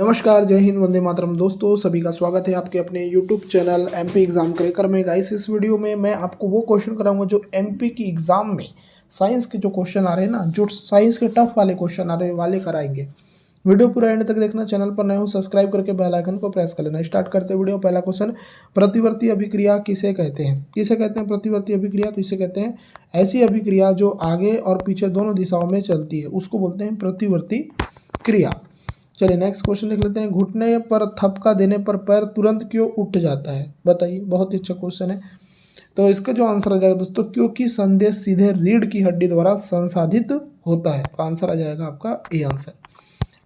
नमस्कार, जय हिंद, वंदे मातरम। दोस्तों सभी का स्वागत है आपके अपने YouTube channel MP exam cracker में। गाइस, इस वीडियो में मैं आपको वो क्वेश्चन कराऊंगा जो एमपी की एग्जाम में साइंस के जो क्वेश्चन आ रहे हैं ना, जो साइंस के टफ वाले क्वेश्चन आ रहे हैं वाले कराएंगे। वीडियो पूरा एंड तक देखना। चैनल पर नए हो सब्सक्राइब करके बेल आइकन को प्रेस कर लेना। स्टार्ट करते वीडियो। पहला क्वेश्चन, प्रतिवर्ती अभिक्रिया किसे कहते हैं? किसे कहते हैं प्रतिवर्ती अभिक्रिया? तो इसे कहते हैं ऐसी अभिक्रिया जो आगे और पीछे दोनों दिशाओं में चलती है, उसको बोलते हैं प्रतिवर्ती क्रिया। चलिए नेक्स्ट क्वेश्चन लिख लेते हैं। घुटने पर थपका देने पर पैर तुरंत क्यों उठ जाता है? बताइए, बहुत ही अच्छा क्वेश्चन है। तो इसका जो आंसर आ जाएगा दोस्तों, क्योंकि संदेश सीधे रीढ़ की हड्डी द्वारा संसाधित होता है। तो आंसर आ जाएगा आपका ए आंसर।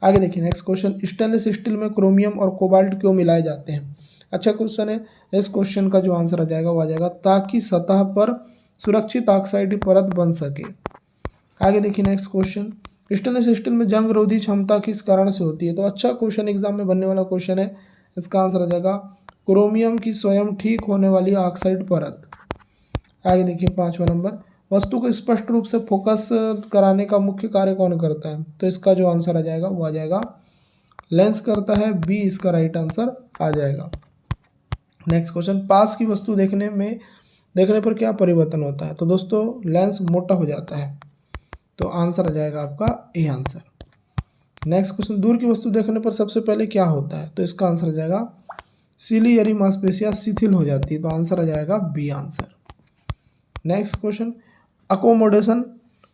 आगे देखिए नेक्स्ट क्वेश्चन, स्टेनलेस स्टील में क्रोमियम और कोबाल्ट क्यों मिलाए जाते हैं? अच्छा क्वेश्चन है। इस क्वेश्चन का जो आंसर आ जाएगा वो आ जाएगा ताकि सतह पर सुरक्षित ऑक्साइड परत बन सके। आगे देखिए नेक्स्ट क्वेश्चन, स्टेनलेस स्टील में जंग रोधी क्षमता किस कारण से होती है? तो अच्छा क्वेश्चन, एग्जाम में बनने वाला क्वेश्चन है। इसका आंसर आ जाएगा क्रोमियम की स्वयं ठीक होने वाली ऑक्साइड परत। आगे देखिए 5वां नंबर, वस्तु को स्पष्ट रूप से फोकस कराने का मुख्य कार्य कौन करता है? तो इसका जो आंसर आ जाएगा वो आ जाएगा लेंस करता है। बी इसका राइट आंसर आ जाएगा। नेक्स्ट क्वेश्चन, पास की वस्तु देखने पर क्या परिवर्तन होता है? तो दोस्तों लेंस मोटा हो जाता है। तो आंसर आ जाएगा आपका ए आंसर। नेक्स्ट क्वेश्चन, दूर की वस्तु देखने पर सबसे पहले क्या होता है? तो इसका आंसर आ जाएगा सीलियरी मांसपेशियां शिथिल हो जाती है। तो आंसर आ जाएगा B answer. Next question, accommodation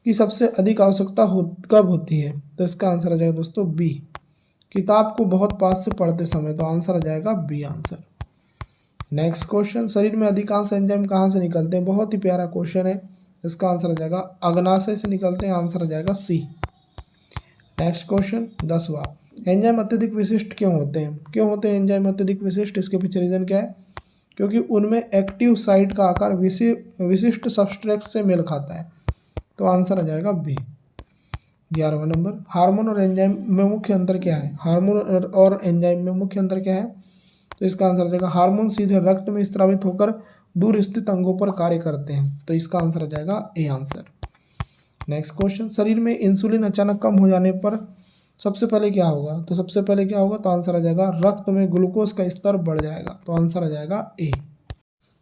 की सबसे अधिक आवश्यकता कब होती है? तो इसका आंसर आ जाएगा दोस्तों बी, किताब को बहुत पास से पढ़ते समय। तो आंसर आ जाएगा बी आंसर। नेक्स्ट क्वेश्चन, शरीर में अधिकांश एंजाइम कहाँ से निकलते हैं? बहुत ही प्यारा क्वेश्चन है। इसका आंसर आ जाएगा अग्नाशय से निकलते हैं। आंसर आ जाएगा सी। नेक्स्ट क्वेश्चन 10वां, एंजाइम अत्यधिक विशिष्ट क्यों होते हैं? क्यों होते हैं एंजाइम अत्यधिक विशिष्ट? इसके पीछे रीजन क्या है? क्योंकि उनमें एक्टिव साइट का आकार विशिष्ट सबस्ट्रेट से मेल खाता है। तो आंसर आ जाएगा बी। 11वां नंबर, हार्मोन और एंजाइम में मुख्य अंतर क्या है? हार्मोन और एंजाइम में मुख्य अंतर क्या है? तो इसका आंसर आ जाएगा हार्मोन सीधे रक्त में स्रावित होकर दूर स्थित अंगों पर कार्य करते हैं। तो इसका आंसर आ जाएगा ए आंसर। नेक्स्ट क्वेश्चन, शरीर में इंसुलिन अचानक कम हो जाने पर सबसे पहले क्या होगा? तो सबसे पहले क्या होगा? तो आंसर आ जाएगा रक्त में ग्लूकोज का स्तर बढ़ जाएगा। तो आंसर आ जाएगा ए।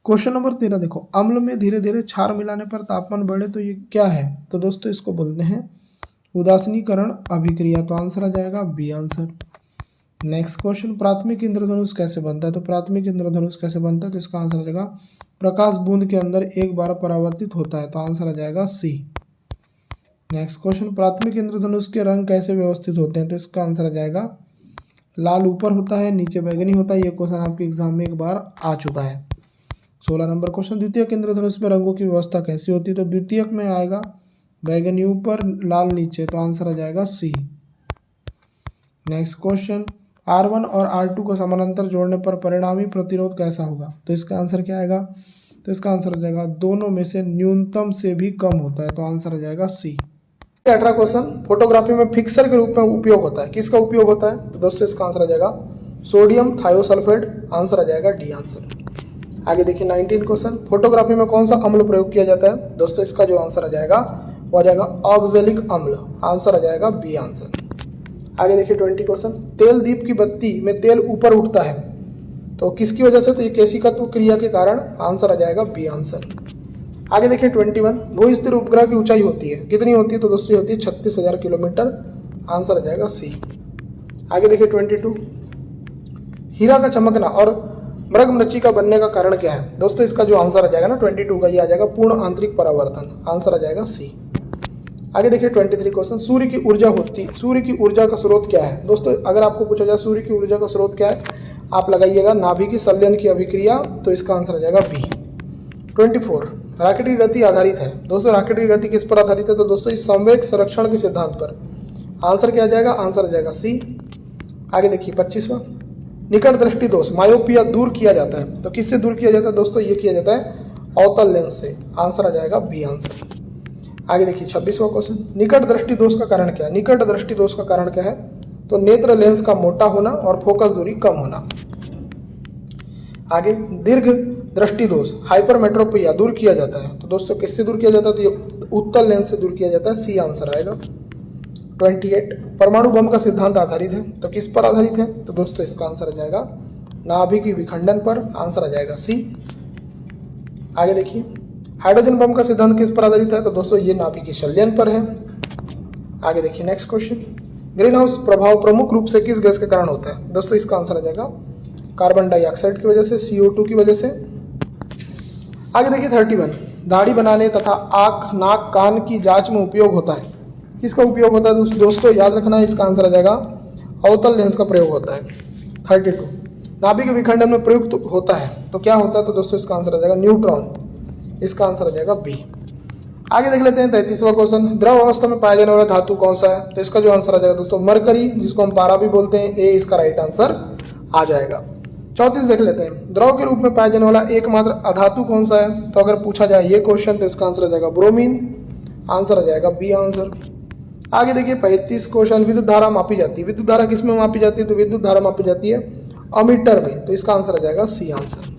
क्वेश्चन नंबर 13 देखो, अम्ल में धीरे धीरे क्षार मिलाने पर तापमान बढ़े तो ये क्या है? तो दोस्तों इसको बोलते हैं उदासीनीकरण अभिक्रिया। तो आंसर आ जाएगा बी आंसर। नेक्स्ट क्वेश्चन, प्राथमिक इंद्रधनुष कैसे बनता है? तो प्राथमिक इंद्रधनुष कैसे बनता है? तो इसका आंसर आ जाएगा प्रकाश बूंद के अंदर एक बार परावर्तित होता है। तो आंसर आ जाएगा सी। नेक्स्ट क्वेश्चन, प्राथमिक इंद्रधनुष के रंग कैसे व्यवस्थित होते हैं? तो इसका आंसर आ जाएगा लाल ऊपर होता है, नीचे बैगनी होता है। ये क्वेश्चन आपके एग्जाम में एक बार आ चुका है। 16 नंबर क्वेश्चन, द्वितीयक इंद्रधनुष में रंगों की व्यवस्था कैसी होती है? तो द्वितीयक में आएगा बैगनी ऊपर, लाल नीचे। तो आंसर आ जाएगा सी। नेक्स्ट क्वेश्चन, R1 और R2 को समानांतर जोड़ने पर परिणामी प्रतिरोध कैसा होगा? तो इसका आंसर क्या आएगा? तो इसका आंसर आ जाएगा दोनों में से न्यूनतम से भी कम होता है। तो आंसर आ जाएगा सी। 18 क्वेश्चन, फोटोग्राफी में फिक्सर के रूप में उपयोग होता है। किसका उपयोग होता है? तो दोस्तों इसका आंसर आ जाएगा सोडियम थायोसल्फेट। आंसर आ जाएगा डी आंसर। आगे देखिए 19 क्वेश्चन, फोटोग्राफी में कौन सा अम्ल प्रयोग किया जाता है? दोस्तों इसका जो आंसर आ जाएगा वो आ जाएगा ऑक्जेलिक अम्ल। आंसर आ जाएगा बी आंसर। आगे देखिए 20 क्वेश्चन, तेल दीप की बत्ती में तेल ऊपर उठता है तो किसकी वजह से? तो ये केशिकत्व क्रिया के कारण। आंसर आ जाएगा बी आंसर। आगे देखिए 21, भू स्थिर उपग्रह की ऊंचाई होती है, कितनी होती है? तो दोस्तों होती है 36,000 किलोमीटर। आंसर आ जाएगा सी। आगे देखिए 22, हीरा का चमकना और मृगमृच्छिका बनने का कारण क्या है? दोस्तों इसका जो आंसर आ जाएगा ना 22 का, ये आ जाएगा पूर्ण आंतरिक परावर्तन। आंसर आ जाएगा सी। आगे देखिए 23 क्वेश्चन, सूर्य की ऊर्जा का स्रोत क्या है? दोस्तों अगर आपको पूछा जाए सूर्य की ऊर्जा का स्रोत क्या है, आप लगाइएगा नाभिकीय संलयन की अभिक्रिया। तो इसका आंसर आ जाएगा बी। 24, रॉकेट की गति आधारित है। दोस्तों रॉकेट की गति किस पर आधारित है? तो दोस्तों इस संवेग संरक्षण के सिद्धांत पर। आंसर क्या आ जाएगा? आंसर आ जाएगा सी। आगे देखिए 25वां, निकट दृष्टि दोष मायोपिया दूर किया जाता है तो किससे दूर किया जाता है? दोस्तों ये किया जाता है अवतल लेंस से। आंसर आ जाएगा बी आंसर। आगे देखिए 26वां क्वेश्चन, निकट दृष्टि दोष का कारण क्या है? निकट दृष्टि दोष का कारण क्या है? तो नेत्र लेंस का मोटा होना और फोकस दूरी कम होना। आगे दीर्घ दृष्टि दोष हाइपरमेट्रोपिया दूर किया जाता है तो दोस्तों किससे दूर किया जाता है? तो ये उत्तल लेंस से दूर किया जाता है। सी आंसर आएगा। 28 परमाणु बम का सिद्धांत आधारित है, तो किस पर आधारित है? तो दोस्तों इसका आंसर आ जाएगा नाभिक विखंडन पर, आंसर आ जाएगा सी। आगे देखिए, हाइड्रोजन बम का सिद्धांत किस पर आधारित है? तो दोस्तों ये नाभिकीय संलयन पर है। आगे देखिए नेक्स्ट क्वेश्चन, ग्रीन हाउस प्रभाव प्रमुख रूप से किस गैस के कारण होता है? दोस्तों इसका आंसर आ जाएगा कार्बन डाइऑक्साइड की वजह से, CO2 की वजह से। आगे देखिए 31, दाढ़ी बनाने तथा आंख नाक कान की जांच में उपयोग होता है, किसका उपयोग होता है? दोस्तों याद रखना है, इसका आंसर आ जाएगा अवतल लेंस का प्रयोग होता है। 32, नाभिक विखंडन में प्रयुक्त होता है, तो क्या होता है? तो दोस्तों इसका आंसर आ जाएगा न्यूट्रॉन, इसका आंसर आ जाएगा बी। आगे देख लेते हैं 33वां क्वेश्चन, द्रव अवस्था में पाया जाने वाला धातु कौन सा है? तो इसका जो आंसर आ जाएगा दोस्तों मरकरी, जिसको हम पारा भी बोलते हैं, ए इसका राइट आंसर आ जाएगा। 34 देख लेते हैं, द्रव के रूप में पाया जाने वाला एकमात्र अधातु कौन सा है? तो अगर पूछा जाए ये क्वेश्चन तो इसका आंसर आ जाएगा ब्रोमीन, आंसर आ जाएगा बी आंसर। आगे देखिए 35 क्वेश्चन, विद्युत धारा मापी जाती है, विद्युत धारा किसमें मापी जाती है? तो विद्युत धारा मापी जाती है अमीटर में, तो इसका आंसर आ जाएगा सी आंसर।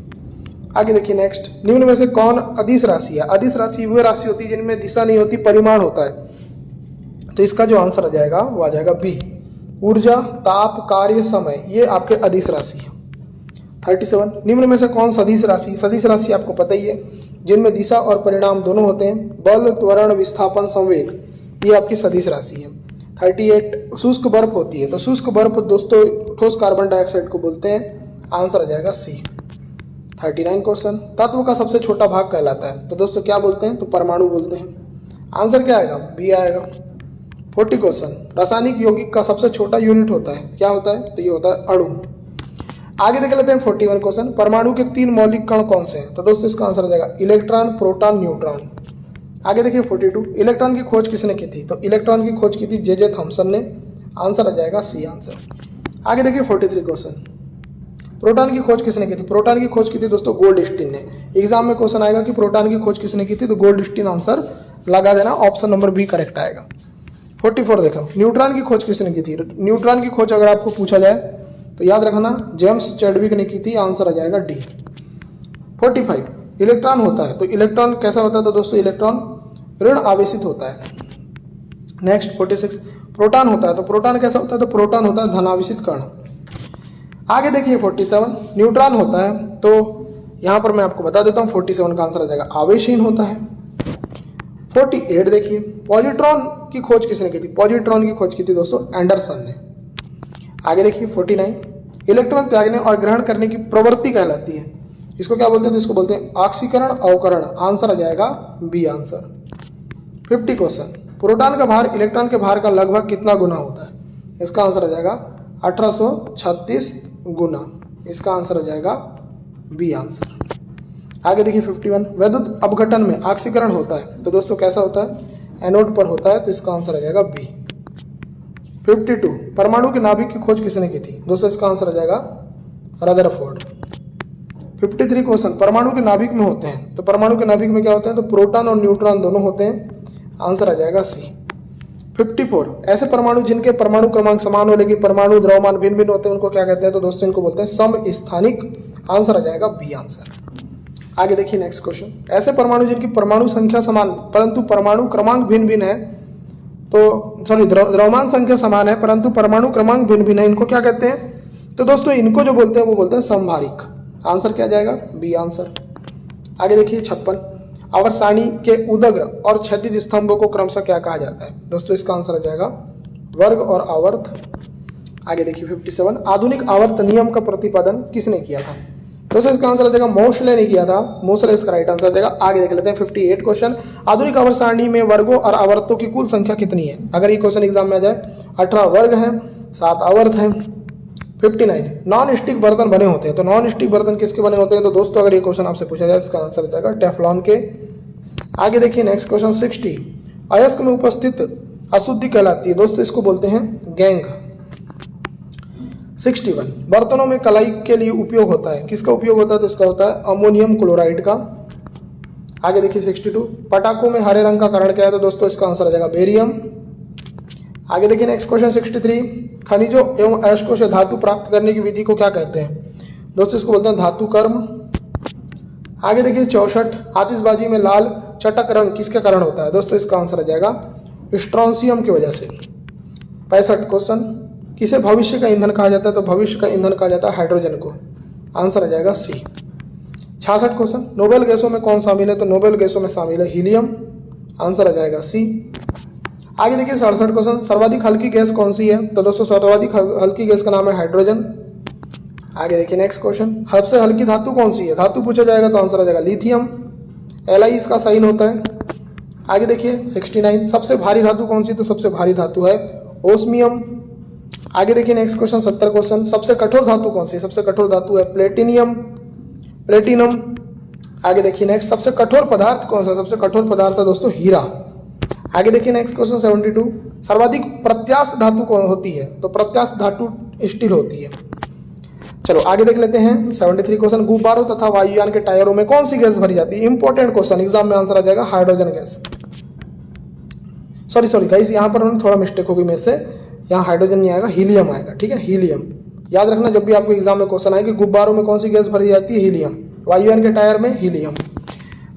आगे देखिए नेक्स्ट, निम्न में से कौन अदिश राशि है? अदिश राशि वह राशि होती है जिनमें दिशा नहीं होती, परिमाण होता है, तो इसका जो आंसर आ जाएगा वो आ जाएगा बी, ऊर्जा ताप कार्य समय, ये आपके अदिश राशि है। 37, निम्न में से कौन सदिश राशि? सदिश राशि आपको पता ही है, जिनमें दिशा और परिणाम दोनों होते हैं, बल त्वरण विस्थापन संवेग, ये आपकी सदिश राशि है। 38, शुष्क बर्फ होती है, तो शुष्क बर्फ दोस्तों ठोस कार्बन डाइऑक्साइड को बोलते हैं, आंसर आ जाएगा सी। 39 क्वेश्चन, तत्व का सबसे छोटा भाग कहलाता है, तो दोस्तों क्या बोलते हैं? तो परमाणु बोलते हैं, आंसर क्या आएगा? बी आएगा। 40 क्वेश्चन, रासायनिक यौगिक का सबसे छोटा यूनिट होता है, क्या होता है? तो ये होता है अणु। आगे देख लेते हैं 41 क्वेश्चन, परमाणु के 3 मौलिक कण कौन से हैं? तो दोस्तों इसका आंसर आ जाएगा इलेक्ट्रॉन प्रोटॉन न्यूट्रॉन। आगे देखिए 42, इलेक्ट्रॉन की खोज किसने की थी? तो इलेक्ट्रॉन की खोज की थी जे थॉमसन ने, आंसर आ जाएगा सी आंसर। आगे देखिए 43 क्वेश्चन, प्रोटॉन की खोज किसने की थी? प्रोटॉन की खोज की थी दोस्तों गोल्डस्टीन ने। एग्जाम में क्वेश्चन आएगा कि प्रोटॉन की खोज किसने की थी, तो गोल्डस्टीन आंसर लगा देना, ऑप्शन नंबर बी करेक्ट आएगा। 44 देखो, न्यूट्रॉन की खोज किसने की थी? न्यूट्रॉन की खोज अगर आपको पूछा जाए तो याद रखना जेम्स चैडविक ने की थी, आंसर आ जाएगा डी। 45, इलेक्ट्रॉन होता है, तो इलेक्ट्रॉन कैसा होता है? तो दोस्तों इलेक्ट्रॉन ऋण आवेशित होता है। नेक्स्ट 46, प्रोटॉन होता है, तो प्रोटॉन कैसा होता है? तो प्रोटॉन होता है धनावेशित कण। आगे देखिए 47, न्यूट्रॉन होता है, तो यहां पर मैं आपको बता देता हूं 47 का आंसर आ जाएगा आवेशहीन होता है। 48 देखिए, पॉजिट्रॉन की खोज किसने की थी? पॉजिट्रॉन की खोज की थी दोस्तों एंडरसन ने। आगे देखिए 49, इलेक्ट्रॉन त्यागने और ग्रहण करने की प्रवृत्ति कहलाती है, इसको क्या बोलते हैं? तो इसको बोलते हैं ऑक्सीकरण अवकरण, आंसर आ जाएगा बी आंसर। 50 क्वेश्चन, प्रोटॉन का भार इलेक्ट्रॉन के भार का लगभग कितना गुना होता है? इसका आंसर आ जाएगा 1836 गुना, इसका आंसर आ जाएगा बी आंसर। आगे देखिए 51, विद्युत अपघटन में ऑक्सीकरण होता है, तो दोस्तों कैसा होता है? एनोड पर होता है, तो इसका आंसर आ जाएगा बी। 52, परमाणु के नाभिक की खोज किसने की थी? दोस्तों इसका आंसर आ जाएगा रदरफोर्ड। 53 क्वेश्चन, परमाणु के नाभिक में होते हैं, तो परमाणु के नाभिक में क्या होते हैं? तो प्रोटॉन और न्यूट्रॉन दोनों होते हैं, आंसर आ जाएगा सी। 54, ऐसे परमाणु जिनके परमाणु क्रमांक समान हो लेकिन परमाणु द्रव्यमान भिन्न भिन्न होते हैं, उनको क्या कहते हैं? तो दोस्तों इनको बोलते हैं समस्थानिक, आंसर आ जाएगा बी आंसर। आगे देखिए नेक्स्ट क्वेश्चन, ऐसे परमाणु जिनकी परमाणु संख्या समान परंतु परमाणु क्रमांक भिन्न भिन्न है, तो सॉरी द्रव्यमान संख्या समान है परंतु परमाणु क्रमांक भिन्न भिन्न है, इनको क्या कहते हैं? तो दोस्तों इनको जो बोलते हैं वो बोलते हैं समभारिक, आंसर क्या जाएगा? B answer. आगे देखिए 56, आवर्त सारणी के उदग्र और क्षैतिज स्तंभों को क्रमशः क्या कहा जाता है? दोस्तों इसका आंसर आ जाएगा वर्ग और आवर्त। आगे देखिए 57, आधुनिक आवर्त नियम का प्रतिपादन किसने किया था? दोस्तों इसका आंसर आ जाएगा मोशले ने किया था, मोशले इसका राइट आंसर आ जाएगा। आगे देख लेते हैं 58 क्वेश्चन, आधुनिक आवर्त सारणी में वर्गों और आवर्तों की कुल संख्या कितनी है? अगर ये क्वेश्चन एग्जाम में आ जाए, 18 वर्ग है, 7 आवर्त है। 59, नॉन स्टिक बर्तन बने होते हैं, तो नॉन स्टिक बर्तन किसके बने होते हैं? तो दोस्तों अगर ये क्वेश्चन आपसे पूछा जाए इसका आंसर आ जाएगा टेफ्लॉन के। आगे देखिए नेक्स्ट क्वेश्चन 60, अयस्क में उपस्थित अशुद्धि कहलाती है, दोस्तों इसको बोलते हैं गैंग। 61, बर्तनों में कलाई के लिए उपयोग होता है, किसका उपयोग होता है? तो इसका होता है अमोनियम क्लोराइड का। आगे देखिए 62, पटाखों में हरे रंग का कारण क्या है? तो दोस्तों इसका आंसर आ जाएगा बेरियम। आगे देखिए नेक्स्ट क्वेश्चन 63, खनिजों एवं अयस्कों से धातु प्राप्त करने की विधि को क्या कहते हैं? दोस्तों इसको बोलते हैं धातु कर्म। आगे देखिए 64, आतिशबाजी में लाल चटक रंग किसके कारण होता है? दोस्तों इसका आंसर आ जाएगा स्ट्रोंसियम की वजह से। 65 क्वेश्चन, किसे भविष्य का ईंधन कहा जाता है? तो भविष्य का ईंधन कहा जाता है हाइड्रोजन को। आंसर आ जाएगा सी। 66 क्वेश्चन, नोबेल गैसों में कौन शामिल है? तो नोबेल गैसों में शामिल है हीलियम। आंसर आ जाएगा सी। आगे देखिए 67 क्वेश्चन, सर्वाधिक हल्की गैस कौन सी है? तो दोस्तों सर्वाधिक हल्की गैस का नाम है हाइड्रोजन। आगे देखिए नेक्स्ट क्वेश्चन, सबसे हल्की धातु कौन सी है? धातु पूछा जाएगा तो आंसर आ जाएगा लिथियम। Li इसका साइन होता है। आगे देखिए 69, सबसे भारी धातु कौन सी? तो सबसे भारी धातु है ओस्मियम। आगे देखिए नेक्स्ट क्वेश्चन 70 क्वेश्चन, सबसे कठोर धातु कौन सी है? सबसे कठोर धातु है प्लेटिनम। आगे देखिए नेक्स्ट, सबसे कठोर पदार्थ कौन सा? सबसे कठोर पदार्थ है दोस्तों हीरा। आगे देखिए नेक्स्ट क्वेश्चन 72, सर्वाधिक प्रत्यास्थ धातु कौन होती है? तो प्रत्यास्थ धातु स्टील होती है। चलो आगे देख लेते हैं 73 क्वेश्चन, गुब्बारों तथा वायुयान के टायरों में कौन सी गैस भरी जाती है? इंपॉर्टेंट क्वेश्चन, एग्जाम में आंसर आ जाएगा हाइड्रोजन गैस। सॉरी गाइस, यहाँ पर थोड़ा मिस्टेक होगी मेरे से, यहाँ हाइड्रोजन नहीं आएगा, हीलियम आएगा। ठीक है, हीलियम याद रखना, जब भी आपको एग्जाम में क्वेश्चन आए कि गुब्बारों में कौन सी गैस भरी जाती है? हीलियम। वायुयान के टायर में हीलियम।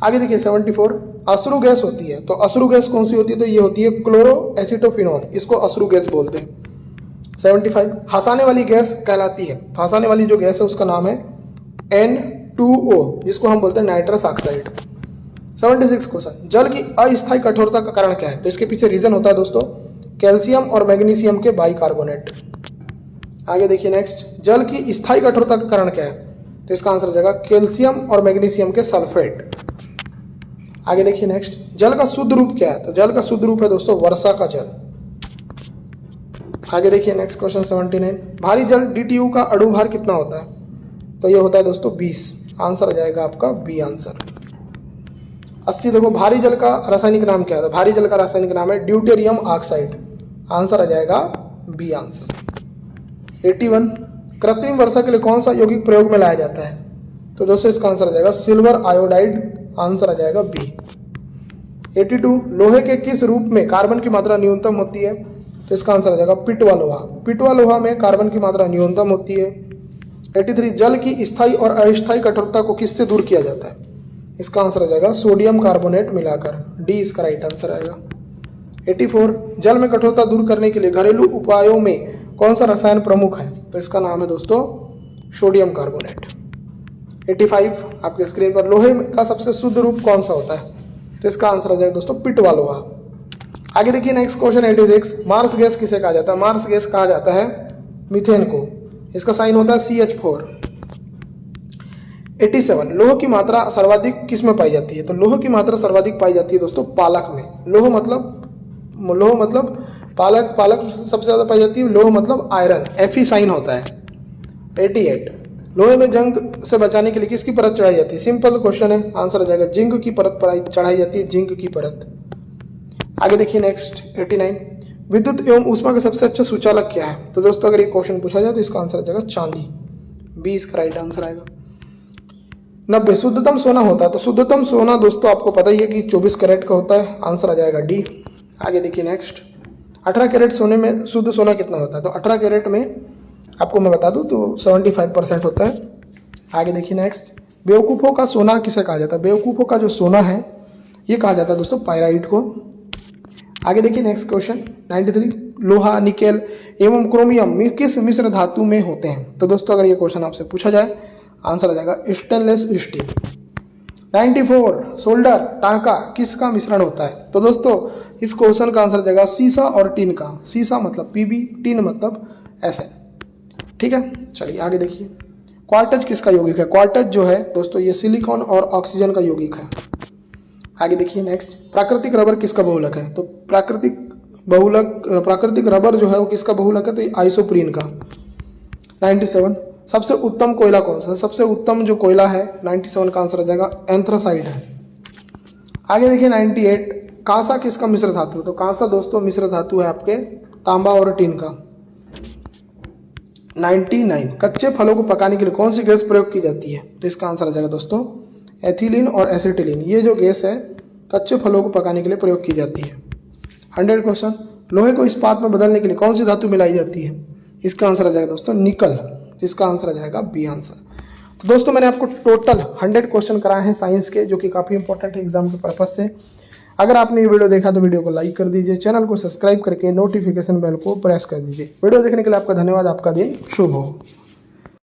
आगे देखिए 74, अश्रु गैस होती है, तो अश्रु गैस कौन सी होती है? तो ये होती है क्लोरो एसिटोफिनॉन, इसको अश्रु गैस बोलते हैं। 75, हंसाने वाली गैस कहलाती है, तो हंसाने वाली जो गैस है उसका नाम है N2O, जिसको हम बोलते हैं नाइट्रस ऑक्साइड। 76 क्वेश्चन, जल की अस्थायी कठोरता का कारण क्या है? तो इसके पीछे रीजन होता है दोस्तों कैल्शियम और मैग्नीशियम के बाइकार्बोनेट। आगे देखिए नेक्स्ट, जल की स्थायी कठोरता का कारण क्या है? तो इसका आंसर हो जाएगा कैल्शियम और मैग्नीशियम के सल्फेट। आगे देखिए नेक्स्ट, जल का शुद्ध रूप क्या है? तो जल का शुद्ध रूप है दोस्तों वर्षा का जल। आगे देखिए नेक्स्ट क्वेश्चन 79, भारी जल DTU का अणु भार कितना होता है? तो ये होता है दोस्तों 20। आंसर आ जाएगा आपका बी आंसर। 80, देखो भारी जल का रासायनिक नाम क्या है? तो भारी जल का रासायनिक नाम है ड्यूटेरियम ऑक्साइड। आंसर आ जाएगा बी आंसर। 81, कृत्रिम वर्षा के लिए कौन सा यौगिक प्रयोग में लाया जाता है? तो दोस्तों इसका आंसर आ जाएगा सिल्वर आयोडाइड। आंसर आ जाएगा बी। 82, लोहे के किस रूप में कार्बन की मात्रा न्यूनतम होती है? तो इसका आंसर आ जाएगा पिटवा लोहा। पिटवा लोहा में कार्बन की मात्रा न्यूनतम होती है। 83, जल की स्थायी और अस्थायी कठोरता को किससे दूर किया जाता है? इसका आंसर आ जाएगा सोडियम कार्बोनेट मिलाकर। डी इसका राइट आंसर आएगा। 84, जल में कठोरता दूर करने के लिए घरेलू उपायों में कौन सा रसायन प्रमुख है? तो इसका नाम है दोस्तों सोडियम कार्बोनेट। 85, आपके स्क्रीन पर लोहे का सबसे शुद्ध रूप कौन सा होता है? तो इसका आंसर आ जाएगा दोस्तों पिटवा लोहा। आगे देखिए नेक्स्ट क्वेश्चन 86, मार्स गैस किसे कहा जाता है? मार्स गैस कहा जाता है मीथेन को, इसका साइन होता है CH4। 87, लोह की मात्रा सर्वाधिक किस में पाई जाती है? तो लोह की मात्रा सर्वाधिक पाई जाती है दोस्तों पालक में। लोह मतलब पालक सबसे ज्यादा पाई जाती है। लोह मतलब आयरन, Fe साइन होता है। 88, लोहे में जंग से बचाने के लिए किसकी परत चढ़ाई जाती है? सिंपल क्वेश्चन है, आंसर आ जाएगा जिंक की परत पर चढ़ाई जाती है, जिंक की परत। आगे देखिए नेक्स्ट 89, विद्युत एवं ऊष्मा का सबसे अच्छा सुचालक क्या है? तो दोस्तों अगर ये क्वेश्चन पूछा जाए तो इसका आंसर आ जाएगा चांदी। बी इसका राइट आंसर आएगा। 90, शुद्धतम सोना होता है, तो शुद्धतम सोना दोस्तों आपको पता ही है कि 24 कैरेट का होता है। आंसर आ जाएगा डी। आगे देखिए नेक्स्ट, 18 कैरेट सोने में शुद्ध सोना कितना होता है? तो 18 कैरेट में आपको मैं बता दूं तो 75% होता है। आगे देखिए नेक्स्ट, बेवकूफ़ों का सोना किसे कहा जाता है? बेवकूफ़ों का जो सोना है ये कहा जाता है दोस्तों पायराइट को। आगे देखिए नेक्स्ट क्वेश्चन 93, लोहा, निकेल एवं क्रोमियम किस मिश्र धातु में होते हैं? तो दोस्तों अगर ये क्वेश्चन आपसे पूछा जाए आंसर आ जाएगा स्टेनलेस स्टील। 94, सोल्डर, टांका किसका मिश्रण होता है? तो दोस्तों इस क्वेश्चन का आंसर आ जाएगा सीसा और टीन का। सीसा मतलब पीबी, टीन मतलब एसएन। ठीक है, चलिए आगे देखिए, क्वार्टज किसका यौगिक है? क्वार्टज जो है दोस्तों ये सिलिकॉन और ऑक्सीजन का यौगिक है। आगे देखिए नेक्स्ट, प्राकृतिक रबर किसका बहुलक है? तो प्राकृतिक रबर जो है वो किसका बहुलक है? तो आइसोप्रीन का। 97, सबसे उत्तम कोयला कौन सा? सबसे उत्तम जो कोयला है 97 का आंसर आ जाएगा एंथ्रासाइट है। आगे देखिए 98, कांसा किसका मिश्र धातु? तो कांसा दोस्तों मिश्र धातु है आपके तांबा और टीन का। 99, कच्चे फलों को पकाने के लिए कौन सी गैस प्रयोग की जाती है? तो इसका आंसर आ जाएगा दोस्तों एथिलीन और एसिटिलीन। ये जो गैस है कच्चे फलों को पकाने के लिए प्रयोग की जाती है। 100 क्वेश्चन, लोहे को इस्पात में बदलने के लिए कौन सी धातु मिलाई जाती है? इसका आंसर आ जाएगा दोस्तों निकल। इसका आंसर आ जाएगा बी आंसर। तो दोस्तों मैंने आपको टोटल 100 क्वेश्चन कराए हैं साइंस के, जो कि काफ़ी इंपॉर्टेंट है एग्जाम के पर्पज से। अगर आपने ये वीडियो देखा तो वीडियो को लाइक कर दीजिए, चैनल को सब्सक्राइब करके नोटिफिकेशन बेल को प्रेस कर दीजिए। वीडियो देखने के लिए आपका धन्यवाद। आपका दिन शुभ हो।